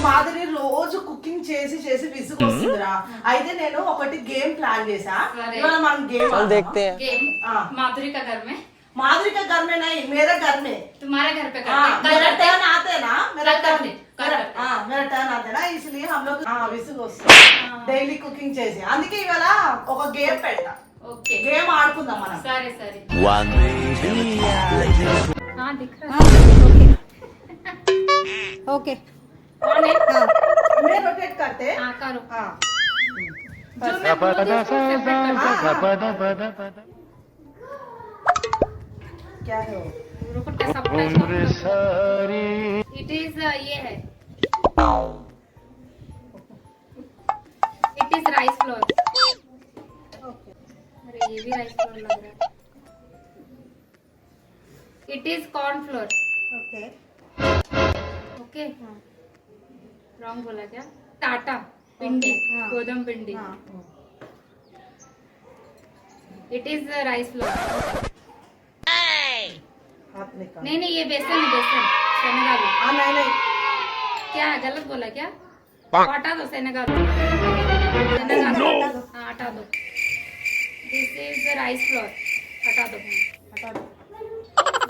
మాదిరి రోజు కుకింగ్ చేసి చేసి విసుగు వస్తుందిరా. అయితే నేను ఒకటి గేమ్ ప్లాన్ చేసా. ఇవాళ మనం గేమ్ देखते हैं। माधुरी का घर में माधुरी का घर में नहीं, मेरे घर में। तुम्हारे घर पे मेरा टर्न आते ना, मेरा टर्न आते ना, इसलिए हम लोग విసుగు వస్తుంది డైలీ కుకింగ్ చేసి. అందుకే ఇవాళ ఒక గేమ్ పెడతా. ओके గేమ్ ఆడుకుందాం మనం. सारे सारे हाँ दिख रहा है। ओके कौन है? मैं रोटेट करते. हाँ करो। हाँ जो मैं बोलूं तो उसको separate करना। क्या है वो? रुको क्या सरप्राइज इट इज ये है इट इज राइस फ्लोर। अरे ये भी राइस फ्लोर लग रहा है। It is corn flour. Okay okay wrong बोला क्या? टाटा पिंडी हाँ। गोदम पिंडी। हाँ इट इज राइस फ्लोर। हाथ निकाल. नहीं नहीं ये बेसन है बेसन सेनेगाल। नहीं नहीं क्या गलत बोला क्या? हटा दो सेनेगाल सेनेगाल हाँ हटा दो। दिस इज राइस फ्लोर हटा दो हटा दो.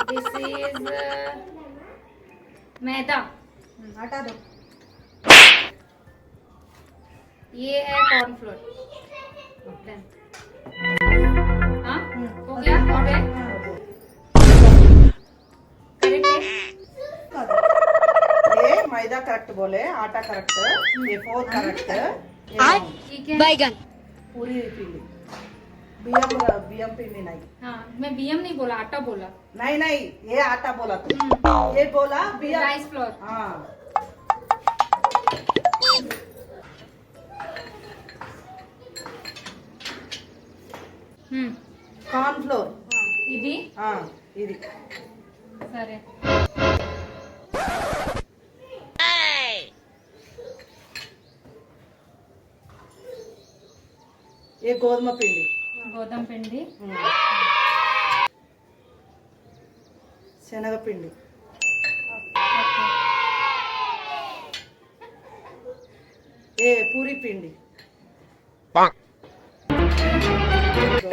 दिस इज मैदा हटा दो ये है कॉर्न फ्लोर। हाँ हो गया और है करेक्ट है। ये मैदा करेक्ट बोले, आटा करेक्ट, ये फोर करेक्ट, ठीक है बैगन पूरी पिंडी बियम पिंडी नहीं. हाँ मैं बीएम नहीं बोला आटा बोला। नहीं नहीं ये आटा बोला तू. ये बोला बियम. Rice flour. हाँ కార్న్ ఫ్లోర్. ఇది ఇది సరే ये గోధుమ పిండి. గోధుమ పిండి శనగపిండి. ఏ పూరి పిండి.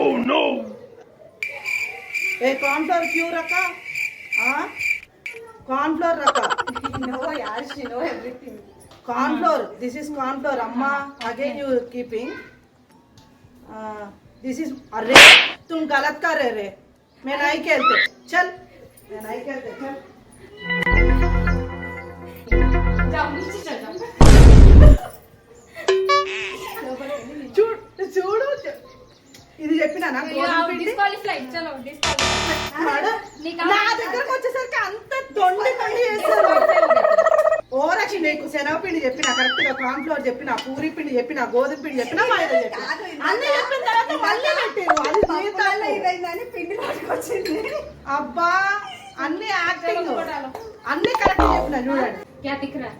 ओह नो ए कॉर्नफ्लोर क्यों रखा? कॉर्नफ्लोर रखा. नो यार she know everything. Cornflour this is cornflour. अम्मा again you keeping this is. अरे तुम गलत कर रहे रे. मैं नहीं खेलते. चल मैं नहीं खेलते. चल जाओ नीचे चल जाओ। చూడు ఇది చెప్పినా నా గోధుమ పిండి. డిస్క్వాలిఫైడ్ చలో డిస్క్వాలిఫైడ్. నా దగ్గరకు వచ్చేసరికి అంత దొండి పిండి చేస్తారు. ఓరచి నీకు శనగపిండి చెప్పిన కరెక్ట్ గా, కార్న్ ఫ్లోర్ చెప్పిన, పూరి పిండి చెప్పిన, గోధుమ పిండి చెప్పిన, మైదా చెప్పిన, అన్ని చెప్పిన తర్వాత మళ్ళీ పెట్టారు. అది ఇదైందని పిండి పట్టుకొచ్చింది. అబ్బా అన్ని యాక్టింగ్ అన్ని కరెక్ట్ చెప్పిన. చూడండి क्या दिख रहा है?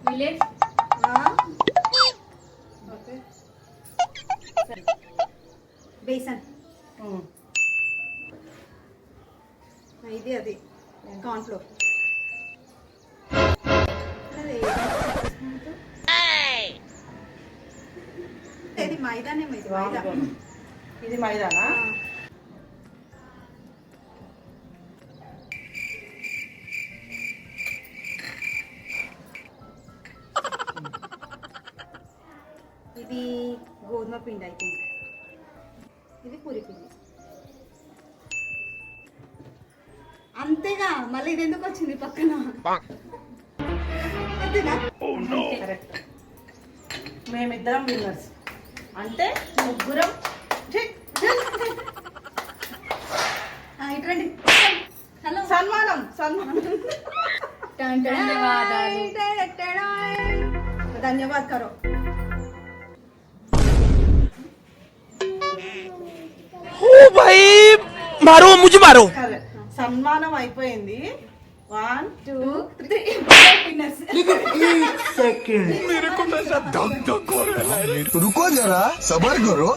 विलेज ओके बेसन ఇది అది కార్న్ ఫ్లోర్. ఇది మైదానే మైదా. ఇది మైదానా? ఇది గోధుమ పిండి ఐ థింక్. ఇది పూరి పిండి. అంతేగా మళ్ళీ ఇది ఎందుకు వచ్చింది పక్కన? అంతేనా? కరెక్ట్. మేమిద్దరం విన్నర్స్ అంటే ముగ్గురం. ఇటువంటి హలో సన్మానం సన్మానం. ధన్యవాద కరో. ओ भाई मारो मुझे मारो. సన్మానం అయిపోయింది. 1 2 3 सेकंड मेरे को तो ऐसा धक धक हो रहा है. रुको जरा सबर करो.